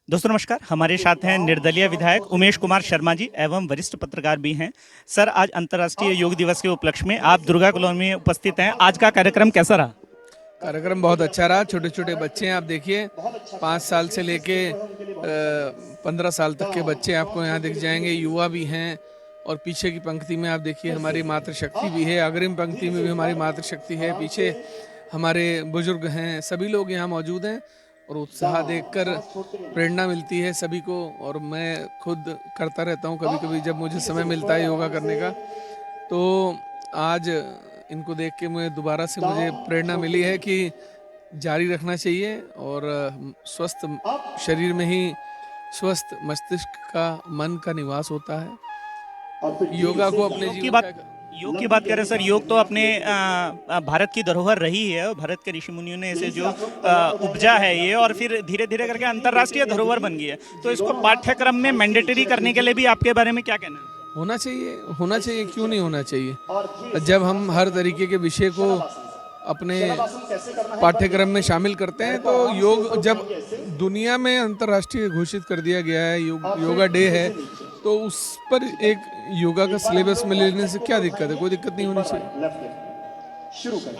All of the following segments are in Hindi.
दोस्तों नमस्कार, हमारे साथ हैं निर्दलीय विधायक उमेश कुमार शर्मा जी एवं वरिष्ठ पत्रकार भी हैं। सर, आज अंतर्राष्ट्रीय योग दिवस के उपलक्ष्य में आप दुर्गा कॉलोनी में उपस्थित हैं। आज का कार्यक्रम कैसा रहा? कार्यक्रम बहुत अच्छा रहा। छोटे छोटे बच्चे हैं, आप देखिए 5 साल से लेके 15 साल तक के बच्चे आपको यहाँ दिख जाएंगे, युवा भी हैं। और पीछे की पंक्ति में आप देखिए हमारी मातृशक्ति भी है, अग्रिम पंक्ति में भी हमारी मातृशक्ति है, पीछे हमारे बुजुर्ग हैं, सभी लोग यहाँ मौजूद हैं। और उत्साह देखकर प्रेरणा मिलती है सभी को। और मैं खुद करता रहता हूँ कभी कभी जब मुझे समय मिलता है योगा करने का। तो आज इनको देख के मुझे दोबारा से मुझे प्रेरणा मिली है कि जारी रखना चाहिए। और स्वस्थ शरीर में ही स्वस्थ मस्तिष्क का, मन का निवास होता है। योगा को अपने जीवन का योग की बात करें सर, योग तो अपने भारत की धरोहर रही है और भारत के ऋषि मुनियों ने इसे जो उपजा है ये, और फिर धीरे धीरे करके अंतर्राष्ट्रीय धरोहर बन गई है। तो इसको पाठ्यक्रम में मैंडेटरी करने के लिए भी आपके बारे में क्या कहना है? होना चाहिए, क्यों नहीं होना चाहिए। जब हम हर तरीके के विषय को अपने पाठ्यक्रम में शामिल करते हैं तो योग, जब दुनिया में अंतर्राष्ट्रीय घोषित कर दिया गया है, योगा डे है, तो उस पर एक योगा का सिलेबस में लेने से क्या दिक्कत है? कोई दिक्कत नहीं होनी चाहिए।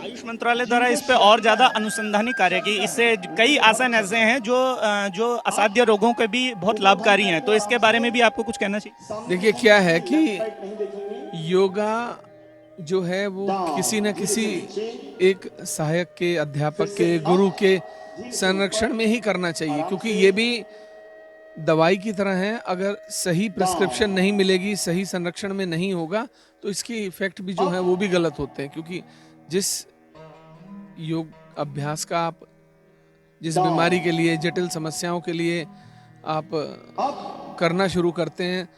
आयुष मंत्रालय द्वारा इस पे और ज्यादा अनुसंधानी कार्य की, इससे कई आसन ऐसे हैं जो असाध्य रोगों के भी बहुत लाभकारी हैं। तो इसके बारे में भी आपको कुछ कहना चाहिए। देखिए क्या है कि योगा जो है वो किसी न किसी एक सहायक के, अध्यापक के, गुरु के संरक्षण में ही करना चाहिए, क्योंकि ये भी दवाई की तरह है। अगर सही प्रिस्क्रिप्शन नहीं मिलेगी, सही संरक्षण में नहीं होगा, तो इसके इफेक्ट भी जो है वो भी गलत होते हैं। क्योंकि जिस योग अभ्यास का आप, जिस बीमारी के लिए, जटिल समस्याओं के लिए आप करना शुरू करते हैं,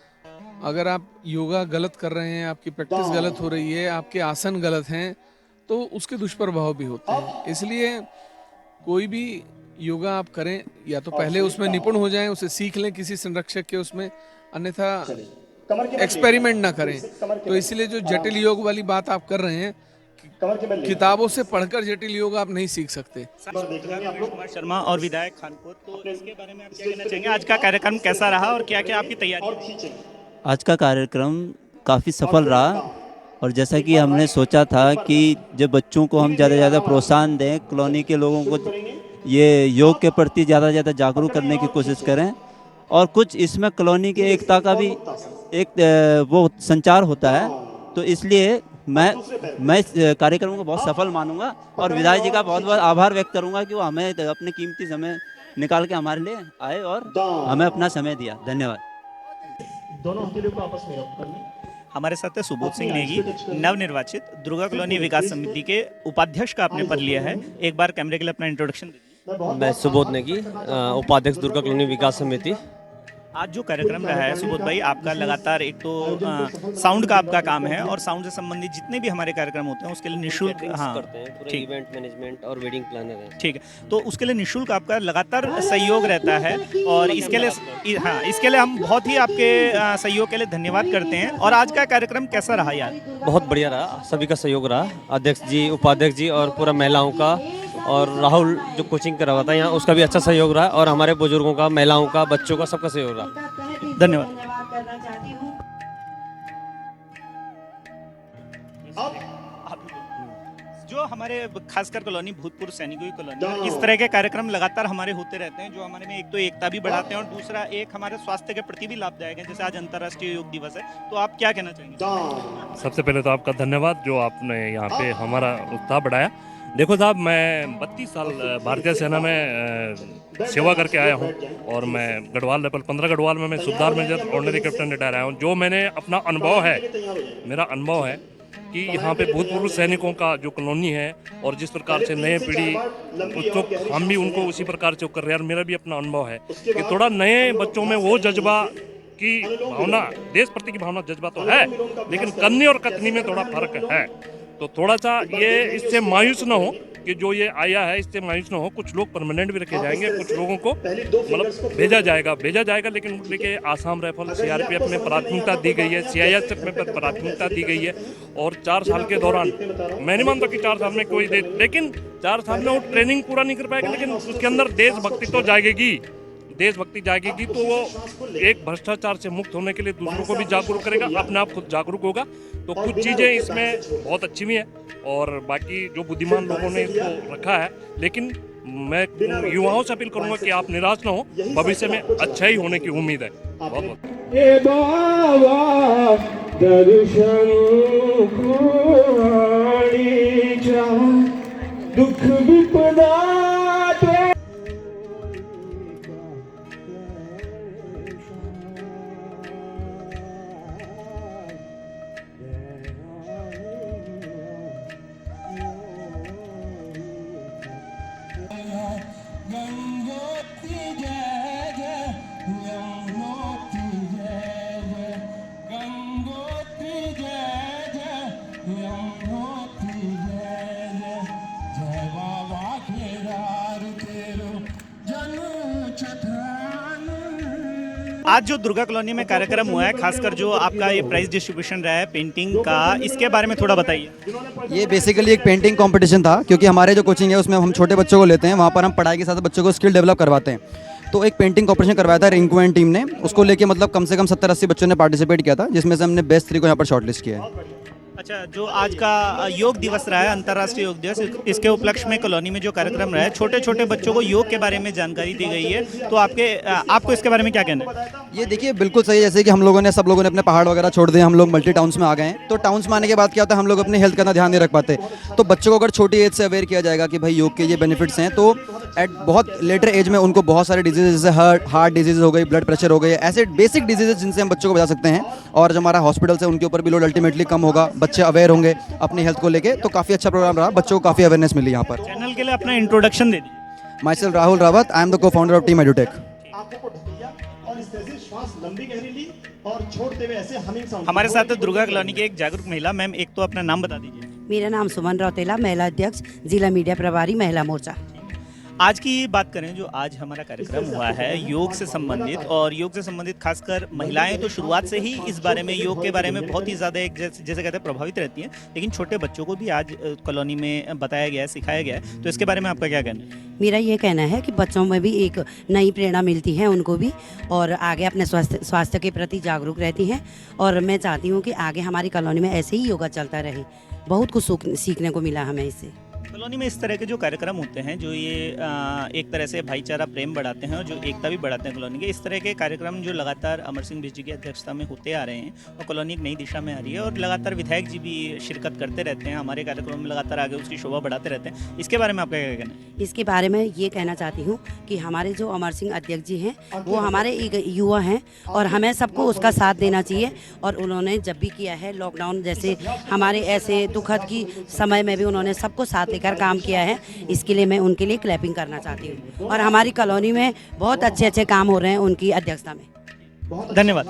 अगर आप योगा गलत कर रहे हैं, आपकी प्रैक्टिस गलत हो रही है, आपके आसन गलत हैं, तो उसके दुष्प्रभाव भी होते हैं। इसलिए कोई भी योगा आप करें, या तो पहले उसमें निपुण हो जाएं, उसे सीख लें किसी संरक्षक के उसमें, अन्यथा एक्सपेरिमेंट ना करें। तो इसलिए जो जटिल योग वाली बात आप कर रहे हैं, किताबों से पढ़कर जटिल योग आप नहीं सीख सकते। कुमार शर्मा और विधायक खानपुर, तो इसके बारे में आप क्या कहना चाहेंगे? आज का कार्यक्रम कैसा रहा और क्या क्या आपकी तैयारी? आज का कार्यक्रम काफ़ी सफल रहा, और जैसा कि हमने सोचा था कि जब बच्चों को हम ज़्यादा से ज़्यादा प्रोत्साहन दें, कॉलोनी के लोगों को ये योग के प्रति ज़्यादा से ज़्यादा जागरूक करने की कोशिश करें, और कुछ इसमें कॉलोनी की एकता का भी एक वो संचार होता है। तो इसलिए मैं इस कार्यक्रम को बहुत सफल मानूंगा, और विधायक जी का बहुत बहुत आभार व्यक्त करूंगा कि वो हमें अपने कीमती समय निकाल के हमारे लिए आए और हमें अपना समय दिया। धन्यवाद। दोनों हथेलियों को आपस में रख कर हमारे साथ है सुबोध सिंह नेगी, नवनिर्वाचित दुर्गा कॉलोनी विकास समिति के उपाध्यक्ष का आपने पद लिया है। एक बार कैमरे के लिए अपना इंट्रोडक्शन दीजिए। मैं सुबोध नेगी, उपाध्यक्ष दुर्गा कॉलोनी विकास समिति। आज जो कार्यक्रम रहा है सुबोध भाई, आपका लगातार एक तो साउंड का आपका काम है, और साउंड से संबंधित जितने भी हमारे कार्यक्रम होते हैं उसके लिए निःशुल्क करते हैं, पूरे इवेंट मैनेजमेंट और वेडिंग प्लानर है। ठीक है, तो उसके लिए निःशुल्क आपका लगातार सहयोग रहता है, और इसके लिए हम बहुत ही आपके सहयोग के लिए धन्यवाद करते हैं। और आज का कार्यक्रम कैसा रहा यार? बहुत बढ़िया रहा, सभी का सहयोग रहा, अध्यक्ष जी, उपाध्यक्ष जी और पूरा महिलाओं का, और राहुल जो कोचिंग कर रहा था यहाँ, उसका भी अच्छा सहयोग रहा, और हमारे बुजुर्गों का, महिलाओं का, बच्चों का, सबका सहयोग रहा। धन्यवाद। जो हमारे खासकर कॉलोनी भूतपूर्व सैनिकों की कॉलोनी, इस तरह के कार्यक्रम लगातार हमारे होते रहते हैं, जो हमारे में एक तो एकता भी बढ़ाते हैं और दूसरा एक हमारे स्वास्थ्य के प्रति भी लाभदायक है। जैसे आज अंतर्राष्ट्रीय योग दिवस है, तो आप क्या कहना चाहेंगे? सबसे पहले तो आपका धन्यवाद जो आपने यहाँ पे हमारा उत्साह बढ़ाया। देखो साहब, मैं 32 साल भारतीय सेना में सेवा करके आया हूँ, और मैं गढ़वाल लेवल 15 गढ़वाल में मैं सुबेदार मेजर ऑर्डिनरी कैप्टन रिटायर आया हूँ। जो मैंने अपना अनुभव है, मेरा अनुभव है कि यहाँ पे भूतपूर्व सैनिकों का जो कॉलोनी है, और जिस प्रकार से नए पीढ़ी उत्सुक, हम भी उनको उसी प्रकार से कर रहे हैं। और मेरा भी अपना अनुभव है कि थोड़ा नए बच्चों में वो जज्बा की भावना, देश प्रति की भावना, जज्बा तो है, लेकिन करनी और कथनी में थोड़ा फर्क है। तो थोड़ा सा ये इससे मायूस ना हो कि जो ये आया है, इससे मायूस ना हो। कुछ लोग परमानेंट भी रखे जाएंगे, कुछ लोगों को मतलब भेजा जाएगा, लेकिन लेके आसाम राइफल, सीआरपीएफ में प्राथमिकता दी गई है, सीआईएसएफ में प्राथमिकता दी गई है। और 4 साल के दौरान मैं नहीं मानता कि 4 साल में कोई लेकिन 4 साल में वो ट्रेनिंग पूरा नहीं कर पाएगा, लेकिन उसके अंदर देशभक्ति तो जागेगी। देशभक्ति जागेगी तो वो एक भ्रष्टाचार से मुक्त होने के लिए दूसरों को भी जागरूक करेगा, अपने आप खुद जागरूक होगा। तो कुछ चीज़ें इसमें बहुत अच्छी भी हैं और बाकी जो बुद्धिमान लोगों ने इसको रखा है, लेकिन मैं युवाओं से अपील करूंगा कि आप निराश ना हो, भविष्य में अच्छा ही होने की उम्मीद है। बहुत बहुत ए बाबा दर्शन दुख विपदा आज जो दुर्गा कॉलोनी में कार्यक्रम हुआ है, खासकर जो आपका ये प्राइज डिस्ट्रीब्यूशन रहा है पेंटिंग का, इसके बारे में थोड़ा बताइए। ये बेसिकली एक पेंटिंग कंपटीशन था, क्योंकि हमारे जो कोचिंग है उसमें हम छोटे बच्चों को लेते हैं, वहाँ पर हम पढ़ाई के साथ बच्चों को स्किल डेवलप करवाते हैं। तो एक पेंटिंग कंपटीशन करवाया था रिंकू एंड टीम ने, उसको लेके मतलब कम से कम 70-80 बच्चों ने पार्टिसिपेट किया था, जिसमें से हमने बेस्ट 3 को यहाँ पर शॉर्टलिस्ट किया है। अच्छा, जो आज का योग दिवस रहा है, अंतर्राष्ट्रीय योग दिवस, इसके उपलक्ष्य में कॉलोनी में जो कार्यक्रम रहा है, छोटे छोटे बच्चों को योग के बारे में जानकारी दी गई है, तो आपको इसके बारे में क्या कहना है? ये देखिए बिल्कुल सही है, जैसे कि हम लोगों ने सब लोगों ने अपने पहाड़ वगैरह छोड़ दिए, हम लोग मल्टी टाउन्स में आ गए हैं। तो टाउन्स में आने के बाद क्या होता है, हम लोग अपनी हेल्थ का ध्यान नहीं रख पाते। तो बच्चों को अगर छोटी एज से अवेयर किया जाएगा कि भाई योग के ये बेनिफिट्स हैं, तो एट बहुत लेटर एज में उनको बहुत सारे डिजीज जैसे हार्ट डिजीज हो गई, ब्लड प्रेशर हो गई, ऐसे बेसिक डिजीजेज जिनसे हम बच्चों को बचा सकते हैं। और जो हमारा हॉस्पिटल्स है उनके ऊपर भी लोड अल्टीमेटली कम होगा, बच्चे अवेयर होंगे अपनी हेल्थ को लेके। तो काफ़ी अच्छा प्रोग्राम रहा, बच्चों को काफ़ी अवेयरनेस मिली यहाँ पर। चैनल के लिए अपना इंट्रोडक्शन दे दीजिए। My self Rahul Rawat, I am the को फाउंडर ऑफ टीम एडुटेक। और इस तरह से श्वास लंबी गहरी ली और छोड़ते हुए ऐसे हमिंग साउंड। हमारे साथ दुर्गा कॉलोनी की एक जागरूक महिला, मैम एक तो अपना नाम बता दीजिए। मेरा नाम सुमन रौतेला, महिला अध्यक्ष, जिला मीडिया प्रभारी, महिला मोर्चा। आज की बात करें, जो आज हमारा कार्यक्रम हुआ है योग से संबंधित, और योग से संबंधित खासकर महिलाएं तो शुरुआत से ही इस बारे में, योग के बारे में बहुत ही ज़्यादा एक जैसे कहते हैं प्रभावित रहती हैं, लेकिन छोटे बच्चों को भी आज कॉलोनी में बताया गया है, सिखाया गया है। तो इसके बारे में आपका क्या कहना है? मेरा ये कहना है कि बच्चों में भी एक नई प्रेरणा मिलती है उनको भी, और आगे अपने स्वास्थ्य के प्रति जागरूक रहती हैं। और मैं चाहती हूँ कि आगे हमारी कॉलोनी में ऐसे ही योगा चलता रहे। बहुत कुछ सीखने को मिला हमें इससे। कॉलोनी में इस तरह के जो कार्यक्रम होते हैं, जो ये एक तरह से भाईचारा प्रेम बढ़ाते हैं और जो एकता भी बढ़ाते हैं कॉलोनी के, इस तरह के कार्यक्रम जो लगातार अमर सिंह बिष्ट जी की अध्यक्षता में होते आ रहे हैं, और कॉलोनी एक नई दिशा में आ रही है, और लगातार विधायक जी भी शिरकत करते रहते हैं हमारे कार्यक्रमों में, लगातार आगे उसकी शोभा बढ़ाते रहते हैं। इसके बारे में आपका क्या कहना है? इसके बारे में ये कहना चाहती हूँ कि हमारे जो अमर सिंह अध्यक्ष जी हैं, वो हमारे एक युवा हैं और हमें सबको उसका साथ देना चाहिए। और उन्होंने जब भी किया है, लॉकडाउन जैसे हमारे ऐसे दुखद की समय में भी उन्होंने सबको साथ लेकर काम किया है। इसके लिए मैं उनके लिए क्लैपिंग करना चाहती हूँ। और हमारी कॉलोनी में बहुत अच्छे अच्छे काम हो रहे हैं उनकी अध्यक्षता में। धन्यवाद।